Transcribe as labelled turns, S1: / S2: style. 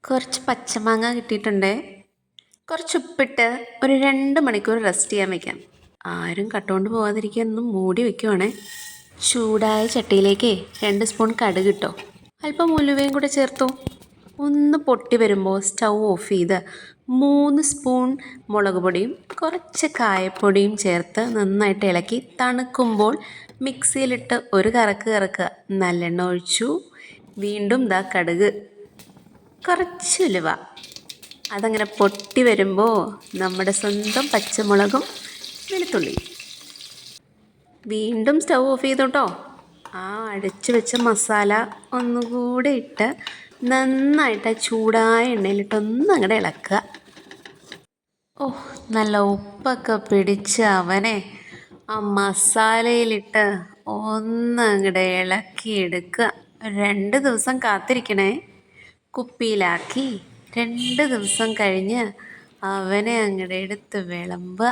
S1: കുറച്ച് പച്ചമാങ്ങ കിട്ടിയിട്ടുണ്ട്. കുറച്ച് ഉപ്പിട്ട് ഒരു 2 മണിക്കൂർ റെസ്റ്റ് ചെയ്യാൻ വെക്കാം. ആരും കട്ടുകൊണ്ട് പോകാതിരിക്കാൻ ഒന്ന് മൂടി വെക്കുവാണേ. ചൂടായ ചട്ടിയിലേക്ക് 2 സ്പൂൺ കടുക് ഇട്ടോ, അല്പം ഉലുവയും കൂടെ ചേർത്തു. ഒന്ന് പൊട്ടി വരുമ്പോൾ സ്റ്റൗ ഓഫ് ചെയ്ത് 3 സ്പൂൺ മുളക് പൊടിയും കുറച്ച് കായപ്പൊടിയും ചേർത്ത് നന്നായിട്ട് ഇളക്കി തണുക്കുമ്പോൾ മിക്സിയിലിട്ട് ഒരു കറക്ക് കറക്കുക. നല്ലെണ്ണ ഒഴിച്ചു. വീണ്ടും കടുക്, കുറച്ച് ഉലുവ. അതങ്ങനെ പൊട്ടി വരുമ്പോൾ നമ്മുടെ സ്വന്തം പച്ചമുളകും വെളുത്തുള്ളി. വീണ്ടും സ്റ്റൗ ഓഫ് ചെയ്തു കേട്ടോ. ആ അടച്ചു വെച്ച മസാല ഒന്നുകൂടെ ഇട്ട് നന്നായിട്ട് ചൂടായ എണ്ണയിലിട്ടൊന്ന് അങ്ങോട്ട് ഇളക്കുക. നല്ല ഉപ്പൊക്കെ പിടിച്ച് അവനെ ആ മസാലയിലിട്ട് ഒന്നങ്ങടെ ഇളക്കിയെടുക്കുക. 2 ദിവസം കാത്തിരിക്കണേ. കുപ്പിയിലാക്കി 2 ദിവസം കഴിഞ്ഞ് അവനെ അങ്ങടെ എടുത്ത് വിളമ്പുക.